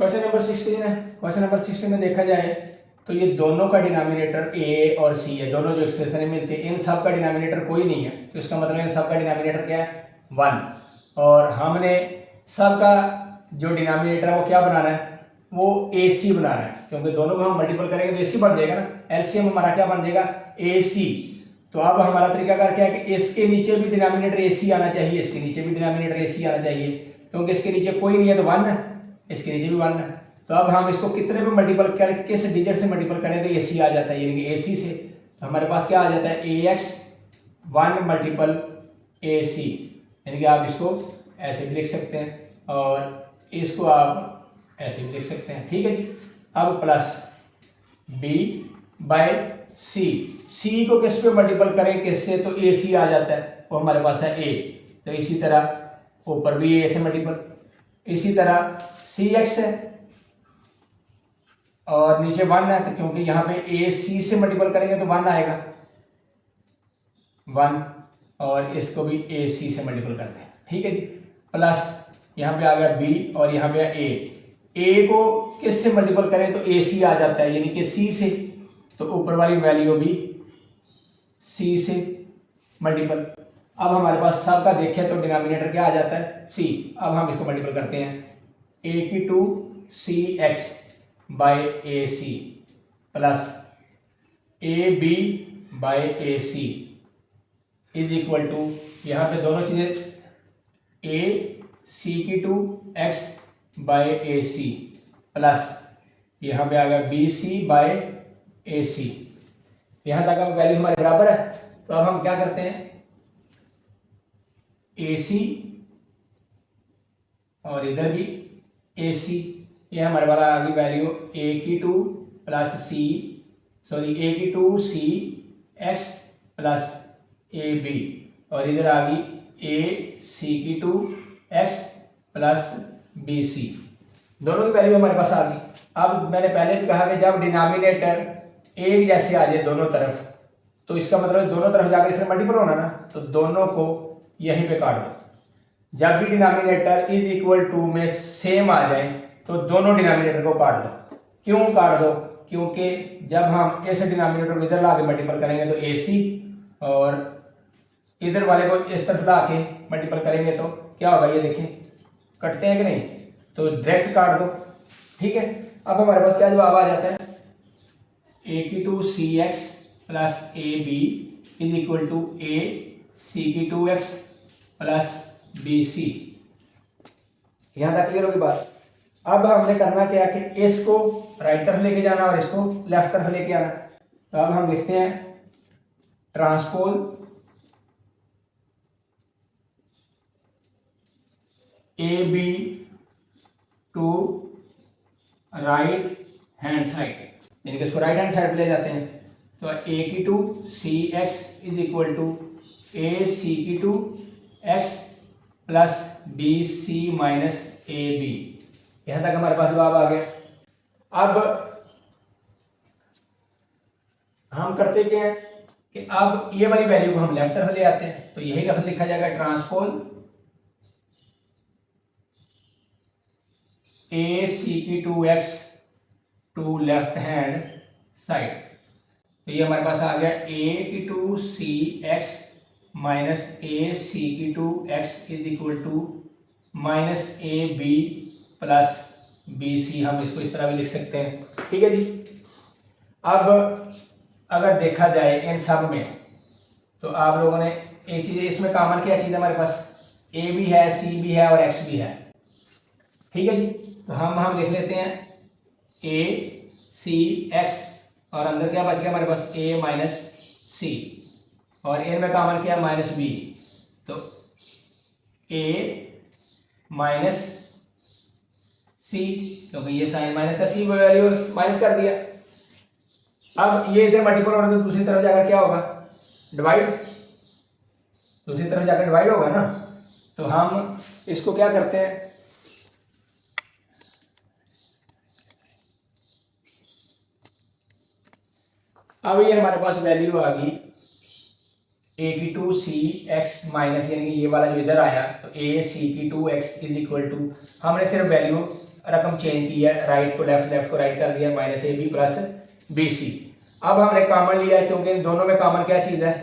Question number 16 है। Question number 16 में देखा जाए तो ये दोनों का डिनोमिनेटर ए और सी है, दोनों जो एक्सप्रेशन मिलते हैं, इन सब का डिनोमिनेटर कोई नहीं है, तो इसका मतलब इन सब का डिनोमिनेटर क्या है 1। और हमने सब का जो डिनोमिनेटर है वो क्या बनाना है, वो ए सी बनाना है, क्योंकि दोनों को हम मल्टीपल करेंगे तो ए सी बन जाएगा ना, एलसीएम हमारा क्या बन जाएगा ए सी। तो अब हमारा तरीका कर क्या है कि इसके नीचे भी डिनोमिनेटर ए सी आना चाहिए, इसके नीचे भी डिनोमिनेटर ए सी आना चाहिए, क्योंकि इसके नीचे कोई नहीं है तो 1 है, इसके नीचे भी 1 है। तो अब हम इसको कितने पे मल्टीपल करें, किस डिजिट से मल्टीपल करें तो ए सी आ जाता है, यानी कि ए सी से। तो हमारे पास क्या आ जाता है ए एक्स 1 मल्टीपल ए सी, यानी कि आप इसको ऐसे भी लिख सकते हैं और इसको आप ऐसे भी लिख सकते हैं, ठीक है जी। अब प्लस बी बाय सी, सी को किस पे मल्टीपल करें किससे, तो ए सी आ जाता है, वो हमारे पास है ए, तो इसी तरह ऊपर भी ए से मल्टीपल, इसी तरह सी एक्स है और नीचे 1 है, तो क्योंकि यहाँ पे ए सी से मल्टीपल करेंगे तो 1 आएगा 1, और इसको भी ए सी से मल्टीपल करते हैं, ठीक है जी। प्लस यहाँ पे आ गया बी और यहाँ पे ए को किस से मल्टीपल करें तो ए सी आ जाता है, यानी कि सी से, तो ऊपर वाली वैल्यू भी सी से मल्टीपल। अब हमारे पास सब का देखें तो डिनोमिनेटर क्या आ जाता है सी। अब हम इसको मल्टीपल करते हैं ए की 2 C x by A C plus A B by A C is equal to, यहाँ पे दोनों चीज़ें ए सी की 2 x by A C plus यहाँ पे आ गया बी सी बाय ए सी। यहाँ तक अब वैल्यू हमारे बराबर है, तो अब हम क्या करते हैं ए सी और इधर भी ए सी, ये हमारे पास आ गई वैल्यू ए की 2 प्लस सी, सॉरी ए की 2 C x plus A B, और इधर आ गई ए सी की 2 एक्स प्लस बी सी, दोनों की वैल्यू हमारे पास आ गई। अब मैंने पहले भी कहा कि जब डिनोमिनेटर एक जैसे आ जाए दोनों तरफ, तो इसका मतलब दोनों तरफ जाकर इससे मल्टीपल होना ना, तो दोनों को यहीं पे काट दो। जब भी डिनोमिनेटर इज इक्वल टू में सेम आ जाए तो दोनों डिनोमिनेटर को काट दो। क्यों काट दो, क्योंकि जब हम इस डिनोमिनेटर को इधर ला के मल्टीपल करेंगे तो ए सी, और इधर वाले को इस तरफ ला के मल्टीपल करेंगे तो क्या होगा, ये देखें कटते हैं कि नहीं, तो डायरेक्ट काट दो, ठीक है। अब हमारे पास क्या जवाब आ जाता है ए की 2 C x plus A B is equal to A C की 2 एक्स प्लस बी सी। यहां तक क्लियर होगी बात। अब हमने करना क्या कि इसको राइट तरफ लेके जाना और इसको लेफ्ट तरफ लेके आना। तो अब हम लिखते हैं transpose A B to right hand side, यानी कि इसको राइट हैंड साइड पे ले जाते हैं। तो ए की 2 C x is equal to A C की 2 X plus B C minus A B. यहां तक हमारे पास जवाब आ गया। अब हम करते क्या है कि अब ये वाली वैल्यू को हम लेफ्ट तरफ ले आते हैं, तो यही लफ्ज लिखा जाएगा ट्रांसपोज ए सी की 2 X to left hand side. तो ये हमारे पास आ गया ए की 2 सी एक्स माइनस ए सी की 2 X is equal to minus A B plus B C. हम इसको इस तरह भी लिख सकते हैं, ठीक है जी। अब अगर देखा जाए इन सब में, तो आप लोगों ने एक चीज इसमें कॉमन क्या चीज है, हमारे पास ए भी है सी भी है और एक्स भी है, ठीक है जी। तो हम लिख लेते हैं ए सी एक्स और अंदर क्या बच गया हमारे पास ए माइनस सी, और ए में कॉमन क्या माइनस बी, तो ए माइनस सी, क्योंकि ये साइन माइनस का सी वैल्यू माइनस कर दिया। अब ये इधर मल्टीपल होगा तो दूसरी तरफ जाकर क्या होगा डिवाइड, दूसरी तरफ जाकर डिवाइड होगा ना। तो हम इसको क्या करते हैं, अब ये हमारे पास वैल्यू आ गई ए की 2 सी एक्स माइनस, यानी कि ये वाला जो इधर आया, तो ए सी की 2 एक्स इज इक्वल टू, हमने सिर्फ वैल्यू रकम चेंज की है, राइट को लेफ्ट, लेफ्ट को राइट कर दिया, minus A B plus B C. अब हमने कॉमन लिया है क्योंकि इन दोनों में कॉमन क्या चीज़ है,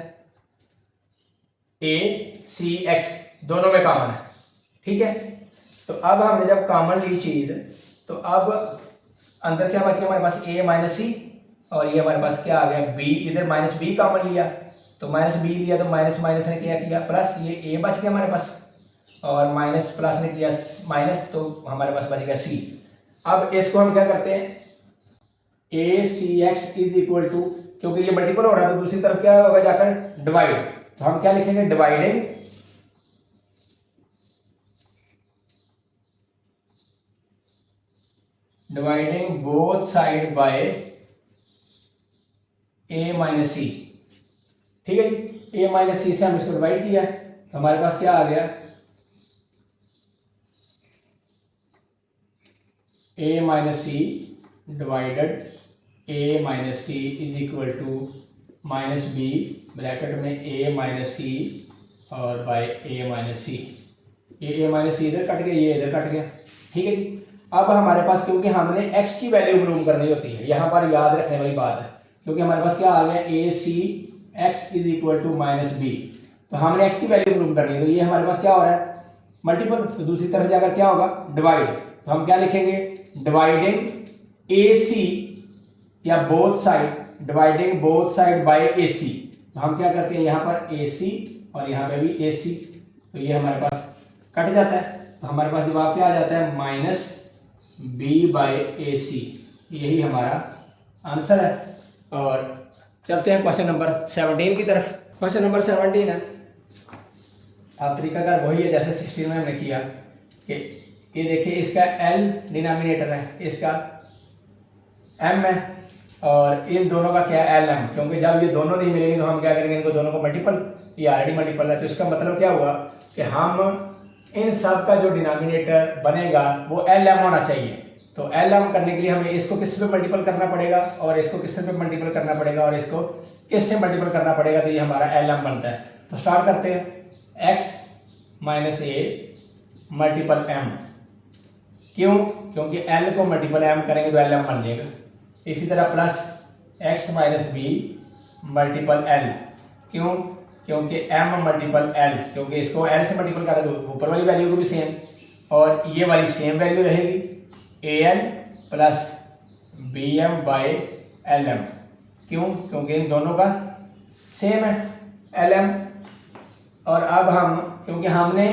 ए सी एक्स दोनों में कॉमन है, ठीक है। तो अब हमने जब कॉमन ली चीज़ तो अब अंदर क्या बच गया हमारे पास, ए माइनस सी, और ये हमारे पास क्या आ गया बी, इधर माइनस बी कॉमन लिया तो माइनस बी लिया तो माइनस माइनस ने क्या किया प्लस, ये ए बच गया हमारे पास, और माइनस प्लस ने किया माइनस, तो हमारे पास बच गया सी। अब इसको हम क्या करते हैं, ए C x is equal to, क्योंकि ये मल्टीपल हो रहा है तो दूसरी तरफ क्या होगा जाकर डिवाइड, तो हम क्या लिखेंगे dividing both side by A minus C, ठीक है जी। ए माइनस सी से हम इसको डिवाइड किया तो हमारे पास क्या आ गया, A minus C divided A minus C is equal to minus B bracket में ए माइनस सी और बाय ए माइनस सी, ये ए माइनस सी इधर कट गया, ये इधर कट गया, ठीक है जी। अब हमारे पास क्योंकि हमने x की वैल्यू मालूम करनी होती है, यहाँ पर याद रखने वाली बात है, क्योंकि हमारे पास क्या आ गया A C x is equal to minus B, तो हमने x की वैल्यू मालूम करनी है, तो ये हमारे पास क्या हो रहा है मल्टीपल, तो दूसरी तरफ जाकर क्या होगा डिवाइड, तो हम क्या लिखेंगे डिवाइडिंग ए सी या both side, dividing both side by A C, तो हम क्या करते हैं यहाँ पर ए सी और यहाँ पे भी ए सी, तो ये हमारे पास कट जाता है, तो हमारे पास जवाब क्या आ जाता है माइनस बी बाय ए सी, यही हमारा आंसर है। और चलते हैं क्वेश्चन नंबर 17 की तरफ। क्वेश्चन नंबर 17 है, अब तरीकाकार वही है जैसे 16 में हमने किया कि ये देखिए इसका L डिनोमिनेटर है, इसका M है, और इन दोनों का क्या है LM, क्योंकि जब ये दोनों नहीं मिलेंगे तो हम क्या करेंगे इनको दोनों को मल्टीपल, ये ऑलरेडी मल्टीपल है, तो इसका मतलब क्या हुआ कि हम इन सब का जो डिनोमिनेटर बनेगा वो LM होना चाहिए। तो LM करने के लिए हमें इसको किस पे मल्टीपल करना पड़ेगा और इसको किस पे मल्टीपल करना पड़ेगा और इसको किस से मल्टीपल करना पड़ेगा, तो ये हमारा LM बनता है। तो स्टार्ट करते हैं, x माइनस ए मल्टीपल m, क्यों, क्योंकि L को मल्टीपल M करेंगे तो LM बन जाएगा। इसी तरह plus x minus be multiple L, क्यों, क्योंकि m मल्टीपल L, क्योंकि इसको L से मल्टीपल करें तो ऊपर वाली वैल्यू को भी सेम और ये वाली सेम वैल्यू रहेगी, AL plus BM by LM, क्यों, क्योंकि इन दोनों का सेम है LM। और अब हम, क्योंकि हमने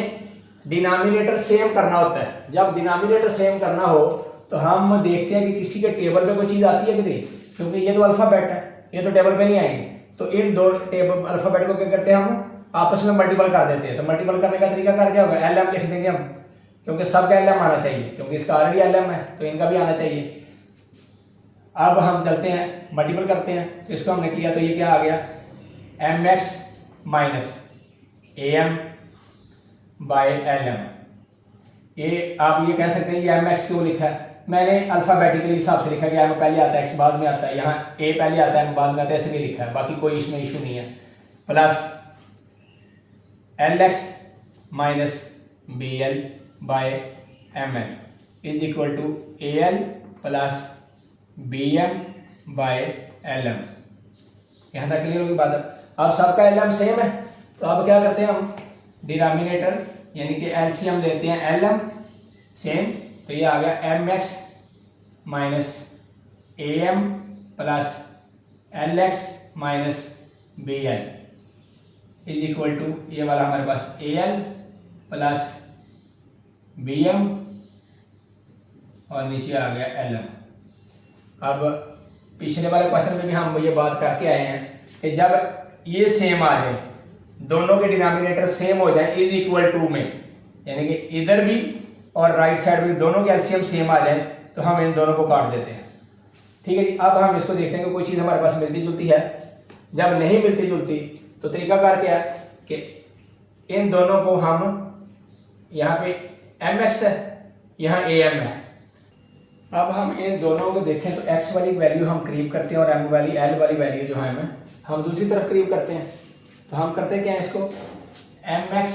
डिनोमिनेटर सेम करना होता है, जब डिनोमिनेटर सेम करना हो तो हम देखते हैं कि किसी के टेबल पे कोई चीज़ आती है कि नहीं, क्योंकि ये तो अल्फ़ाबेट है, ये तो टेबल पे नहीं आएंगे, तो इन दो टेबल अल्फ़ाबेट को क्या करते हैं हम आपस में मल्टीपल कर देते हैं। तो मल्टीपल करने का तरीका क्या होगा, LM लिख देंगे हम, क्योंकि सबका LM आना चाहिए, क्योंकि इसका ऑलरेडी LM है तो इनका भी आना चाहिए। अब हम चलते हैं मल्टीपल करते हैं, तो इसको हमने किया तो ये क्या आ गया MX minus AM by LM। ये आप ये कह सकते हैं ये MX क्यों लिखा है, मैंने अल्फ़ाबेटिकली हिसाब से लिखा कि M पहले आता है X बाद में आता है, यहाँ A पहले आता है M बाद में आता है, ऐसे नहीं लिखा है, बाकी कोई इसमें इशू नहीं है। Plus LX minus BL by ML is equal to AL plus BM by LM। यहाँ तक क्लियर होगी बात। अब सबका LM सेम है, तो अब क्या करते हैं हम डिनोमिनेटर यानी कि LCM लेते हैं LM सेम, तो ये आ गया MX minus AM plus LX minus BL is equal to ये वाला हमारे पास AL प्लस BM और नीचे आ गया LM। अब पिछले वाले क्वेश्चन में भी हम ये बात करके आए हैं कि जब ये सेम आ जाए, दोनों के डिनोमिनेटर सेम हो जाए इज इक्वल टू में, यानी कि इधर भी और राइट साइड भी दोनों के एलसीएम सेम आ जाए, तो हम इन दोनों को काट देते हैं, ठीक है जी। अब हम इसको देखते हैं कि कोई चीज़ हमारे पास मिलती जुलती है, जब नहीं मिलती जुलती तो तरीकाकार क्या है कि इन दोनों को हम, यहाँ पे MX है, यहाँ AM है, अब हम इन दोनों को देखें तो x वाली वैल्यू हम करीब करते हैं और m वाली L वाली वैल्यू जो है हम दूसरी तरफ करीब करते हैं। तो हम करते हैं क्या है, इसको MX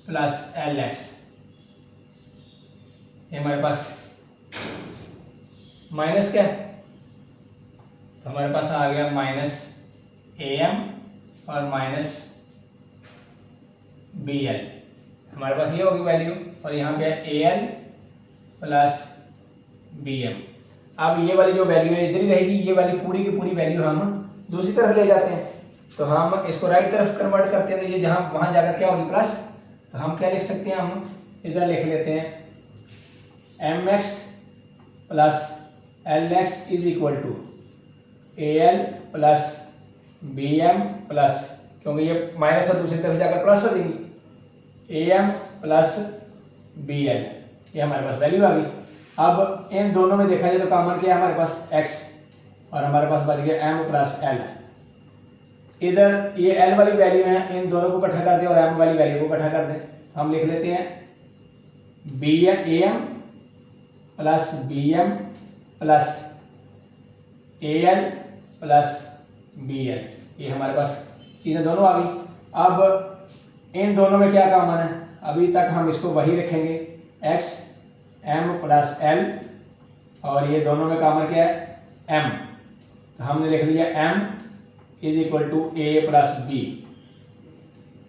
प्लस LX ये हमारे पास माइनस क्या है, तो हमारे पास आ गया माइनस AM और माइनस BL, हमारे पास ये होगी वैल्यू, और यहाँ पे है AL प्लस BM। अब ये वाली जो वैल्यू है इधर ही रहेगी, ये वाली पूरी की पूरी वैल्यू हम दूसरी तरफ ले जाते हैं, तो हम इसको राइट तरफ कन्वर्ट करते हैं, तो ये जहाँ वहाँ जाकर क्या होगी प्लस, तो हम क्या लिख सकते हैं, हम इधर लिख लेते हैं MX plus LX is equal to AL plus BM plus, क्योंकि ये माइनस और दूसरी तरफ जाकर प्लस हो जाएगी, AM प्लस BL, ये हमारे पास वैल्यू आ गई। अब इन दोनों में देखा जाए तो कॉमन क्या है हमारे पास x, और हमारे पास बच गया M प्लस L। इधर ये L वाली वैल्यू है, इन दोनों को इकट्ठा कर दें और M वाली वैल्यू को इकट्ठा कर दें, हम लिख लेते हैं AM plus BM plus AL plus BL, ये हमारे पास चीज़ें दोनों आ गई। अब इन दोनों में क्या कॉमन है, अभी तक हम इसको वही रखेंगे x M प्लस L, और ये दोनों में कॉमन क्या है M, तो हमने लिख लिया M is equal to A plus B,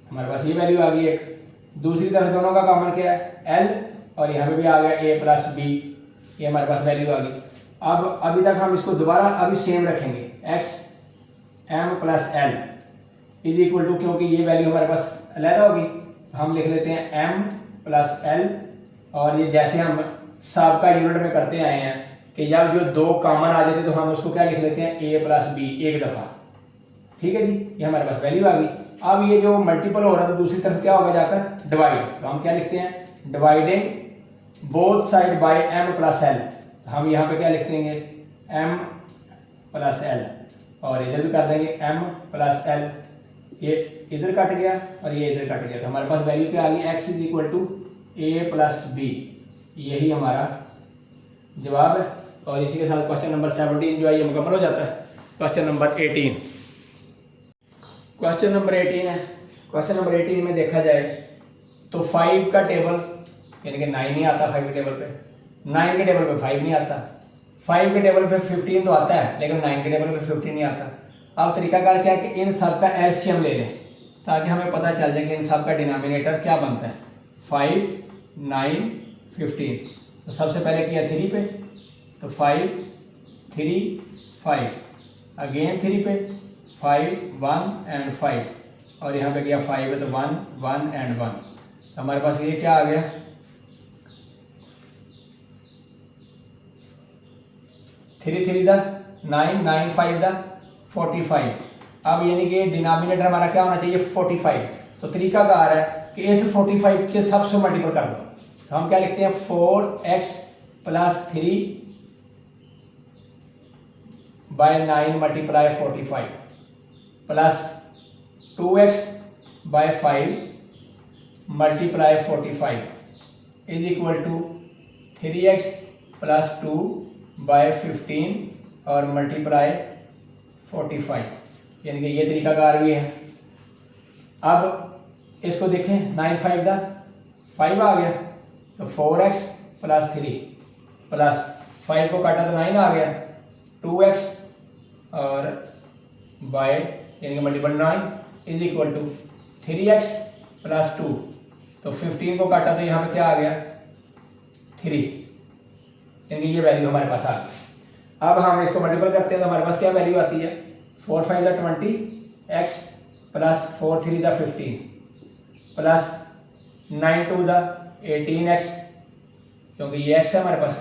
हमारे पास ये वैल्यू आ गई एक। दूसरी तरफ दोनों का कॉमन क्या है L, और यहाँ पे भी आ गया A प्लस B, ये हमारे पास वैल्यू आ गई। अब अभी तक हम इसको दोबारा अभी सेम रखेंगे x M plus L is equal to, क्योंकि ये वैल्यू हमारे पास अलग होगी, तो हम लिख लेते हैं M प्लस L, और ये जैसे हम सबका यूनिट में करते आए हैं कि जब जो दो कॉमन आ जाते तो हम उसको क्या लिख लेते हैं A प्लस B एक दफ़ा, ठीक है जी, ये हमारे पास वैल्यू आ गई। अब ये जो मल्टीपल हो रहा है तो दूसरी तरफ क्या होगा जाकर डिवाइड, तो हम क्या लिखते हैं dividing both side bye M plus L, तो हम यहाँ पे क्या लिख देंगे M प्लस L, और इधर भी कर देंगे M प्लस L, ये इधर कट गया और ये इधर कट गया, तो हमारे पास वैल्यू क्या आ गई x is equal to A plus B, यही हमारा जवाब है। और इसी के साथ क्वेश्चन नंबर 17 जो है ये मुकम्मल हो जाता है। क्वेश्चन नंबर 18, क्वेश्चन नंबर 18 है। क्वेश्चन नंबर 18 में देखा जाए तो 5 का टेबल यानी कि 9 नहीं आता 5 के टेबल पे, 9 के टेबल पे 5 नहीं आता, 5 के टेबल पे 15 तो आता है लेकिन 9 के टेबल पे 15 नहीं आता। अब तरीकाकार क्या है कि इन सब का एलसीएम ले लें ताकि हमें पता चल जाए कि इन सब का डिनोमिनेटर क्या बनता है, 5 9 15। तो सबसे पहले किया 3 पे, तो 5 3 5, अगेन 3 पे 5 1 एंड 5, और यहाँ पे गया 5 है तो 1 1 एंड 1, तो हमारे पास ये क्या आ गया 3 3 दा 9 9 5 दा 45। अब यानी कि डिनोमिनेटर हमारा क्या होना चाहिए 45, तो तरीकाकार है कि इस 45 के सबसे मल्टीपल कर दो, तो हम क्या लिखते हैं 4x plus 3 by 9 multiply 45 plus 2x by 5 multiply 45 is equal to 3x plus 2 by 15 और मल्टीप्लाई 45, यानी कि ये तरीकाकार भी है। अब इसको देखें 9 5 दा 5 आ गया, तो 4x प्लस 3 प्लस 5 को काटा तो 9 आ गया, 2x और बाय यानी कि multiple 9 is equal to 3x plus 2, तो 15 को काटा तो यहाँ पे क्या आ गया 3, यानी कि ये वैल्यू हमारे पास आ गई। अब हम इसको मल्टीपल करते हैं तो हमारे पास क्या वैल्यू आती है 4 5 दा 20 x प्लस 4 3 दा 15 प्लस 9 2 दा 18x, क्योंकि ये x है हमारे पास,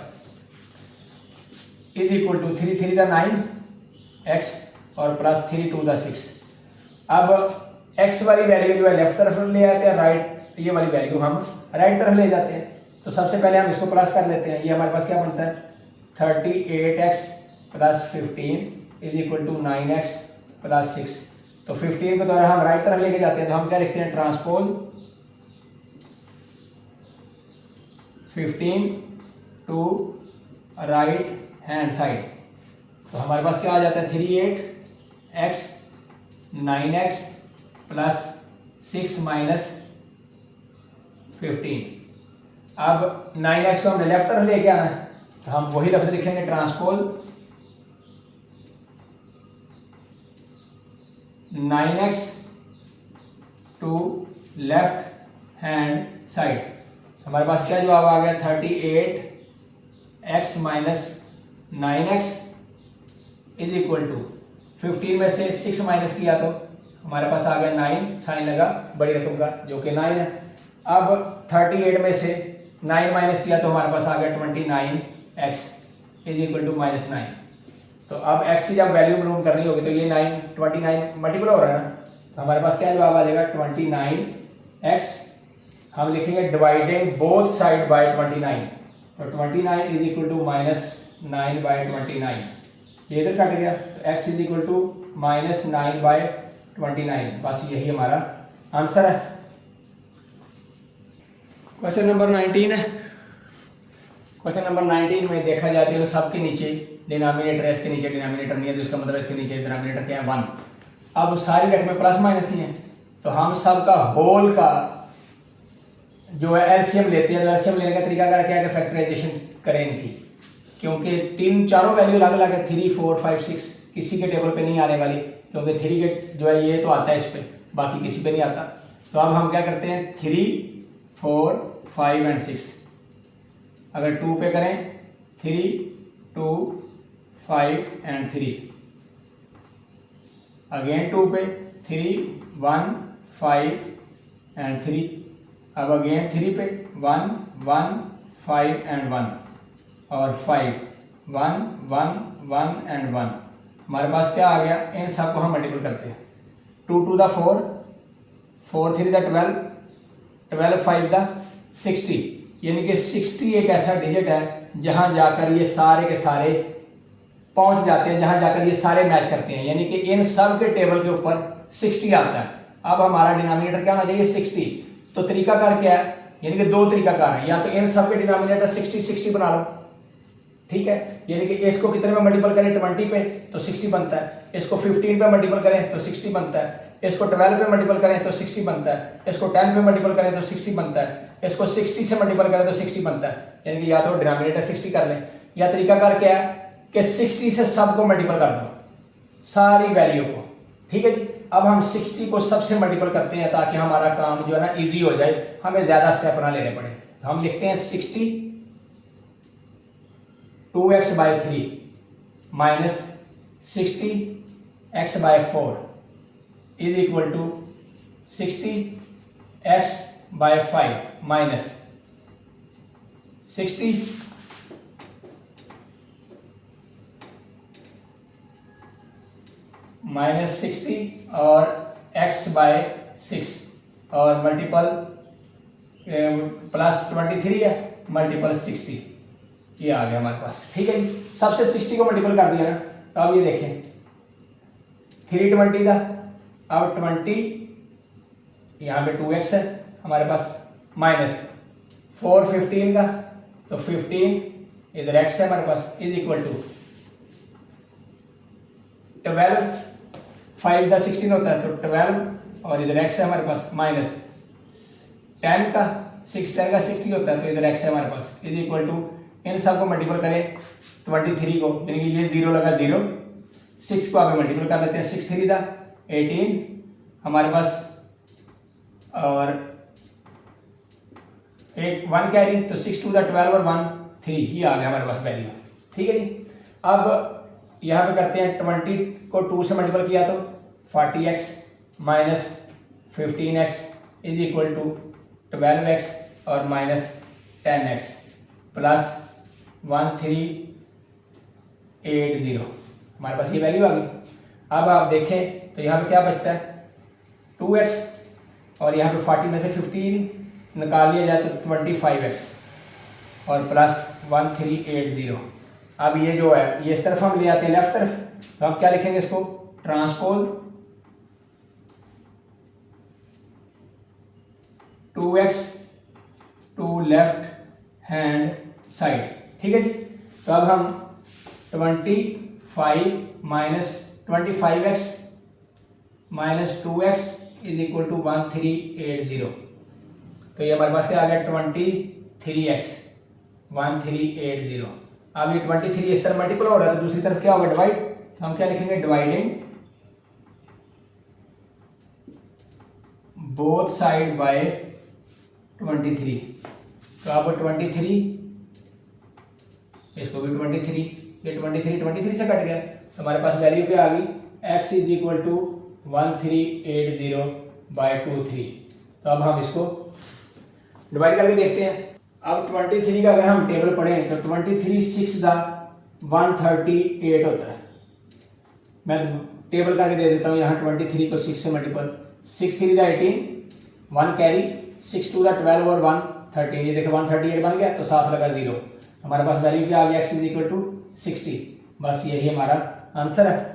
इज इक्वल टू 3 3 दा 9x और प्लस 3 2 दा 6। अब x वाली वैल्यू जो है लेफ्ट तरफ ले आते हैं, राइट ये वाली वैल्यू हम राइट तरफ ले जाते हैं, तो सबसे पहले हम इसको प्लस कर लेते हैं। ये हमारे पास क्या बनता है 38x plus 15 is equal to 9x plus 6, तो 15 को द्वारा हम राइट तरफ लेके जाते हैं, तो हम क्या लिखते हैं transpose 15 to right hand side, तो हमारे पास क्या आ जाता है 38x 9x प्लस 6 माइनस 15। अब 9x को हमने लेफ्ट तरफ लेके आना है, तो हम वही लफ्ज लिखेंगे transpose 9x to left hand side. हमारे पास क्या जवाब आ गया, 38x minus 9x is equal to 15 में से 6 माइनस किया तो हमारे पास आ गया 9, साइन लगा बड़ी रकम का जो कि 9 है। अब 38 में से 9 माइनस किया तो हमारे पास आ गया 29x इज इक्वल टू -9। तो अब x की जब वैल्यू मालूम करनी होगी तो ये 29 मल्टीपल हो रहा है ना, तो हमारे पास क्या जवाब आ जाएगा 29x। हम लिखेंगे डिवाइडिंग बोथ साइड बाय 29, तो 29 इज इक्वल टू -9 बाय 29, ये इधर कट गया, तो x is equal to -9 by 29। बस यही हमारा आंसर है। क्वेश्चन नंबर 19 है। क्वेश्चन नंबर 19 में देखा जाता है तो सबके नीचे डिनोमिनेटर है, इसके नीचे डिनोमिनेटर नहीं है, तो इसका मतलब इसके नीचे डिनोमिनेटर क्या है 1। अब सारी रकमें प्लस माइनस की हैं, तो हम सब का होल का जो है एलसीएम लेते हैं। तो एलसीएम लेने का तरीका क्या है कि फैक्टराइजेशन करें इनकी, क्योंकि चारों वैल्यू अलग अलग है, 3 4 5 6 किसी के टेबल पे नहीं आने वाली, क्योंकि 3 के जो है ये तो आता है इस पे, बाकी किसी पे नहीं आता। तो अब हम क्या करते हैं 3 4 5 एंड 6, अगर 2 पे करें 3 2 5 एंड 3, अगेन 2 पे 3 1 5 एंड 3, अब अगेन 3 पे 1 1 5 एंड 1 और 5 1 1 1 एंड 1। हमारे पास क्या आ गया, इन सब को हम मल्टीपल करते हैं। 2 2 द 4 4 3 द 12 12 5 द 60, यानी कि 60 एक ऐसा डिजिट है जहां जाकर ये सारे के सारे पहुंच जाते हैं, जहां जाकर ये सारे मैच करते हैं, यानी कि इन सब के टेबल के ऊपर 60 आता है। अब हमारा डिनोमिनेटर क्या होना चाहिए 60। तो तरीकाकार क्या है, यानी कि दो तरीकाकार है, या तो इन सब के डिनोमिनेटर 60 60 बना लो, ठीक है, यानी कि इसको कितने में मल्टीपल करें 20 पे तो 60 बनता है, इसको 15 पे मल्टीपल करें तो 60 बनता है, इसको 12 पे मल्टीपल करें तो 60 बनता है, इसको 10 पे मल्टीपल करें तो 60 बनता है, इसको 60 से मल्टीपल करें तो 60 बनता है। यानी कि या तो डिनोमिनेटर 60 कर लें, या तरीकाकार क्या है कि 60 से सबको मल्टीपल कर दो, सारी वैल्यू को, ठीक है जी। अब हम 60 को सबसे मल्टीपल करते हैं ताकि हमारा काम जो है ना इजी हो जाए, हमें ज्यादा स्टेप ना लेने पड़े। तो हम लिखते हैं 60 2x by 3 minus 60 x by 4 is equal to 60 x by 5 minus 60 minus 60 और x बाय 6 और मल्टीपल प्लस 23 है मल्टीपल 60, ये आ गया हमारे पास, ठीक है जी। सबसे 60 को मल्टीपल कर दिया ना, तो अब ये देखें 3 20 था, अब 20 यहाँ पे 2x है हमारे पास, माइनस 4 15 का, तो 15 इधर x है हमारे पास इज इक्वल टू 12 5 द 16 होता है, तो 12 और इधर x है हमारे पास, माइनस 10 का 6 10 का 60 होता है, तो इधर x है हमारे पास इज इक्वल टू, इन सब को मल्टीपल करें 23 को, यानी कि ये 0 लगा 0, 6 को आप मल्टीपल कर लेते हैं, 6 3 था 18 हमारे पास, और एक 1 कैरी, तो 6 2 12 और 1 3, ये आ गया हमारे पास वैल्यू, ठीक है जी। अब यहाँ पे करते हैं 20 को 2 से मल्टीपल किया तो 40x minus 15x is equal to 12x और माइनस 10x प्लस 1380, हमारे पास ये वैल्यू आ गई। अब आप देखें तो यहाँ पे क्या बचता है 2x, और यहाँ पे 40 में से 15 निकाल लिया जाए तो 25x और प्लस 1380। अब ये जो है ये इस तरफ हम ले आते हैं लेफ्ट तरफ, तो हम क्या लिखेंगे इसको transpose 2x to left hand side, ठीक है जी। तो अब हम 25 minus 25x minus 2x is equal to 1380, तो ये हमारे पास क्या आ गया 3x 1380। अब ये 23 इस तरफ मल्टीपल हो रहा है तो दूसरी तरफ क्या होगा, डिवाइड। तो हम क्या लिखेंगे, डिवाइडिंग बोथ साइड बाय 23। तो अब 23, इसको भी 23, ये 23 से कट गया तो हमारे पास वैल्यू क्या आ गई, x इज इक्वल टू 1380/23। तो अब हम इसको डिवाइड करके देखते हैं। अब 23 का अगर हम टेबल पढ़ें तो 23 6 दा 138 होता है। मैं टेबल करके दे देता हूँ यहाँ 23 को 6 से मल्टीपल, 6 3 दा 18, 1 कैरी, 6 2 दा 12 और 1 13, ये देखो 138 बन गया तो साथ लगा 0। हमारे पास वैल्यू क्या आ गया, x इज इक्वल टू 60। बस यही हमारा आंसर है।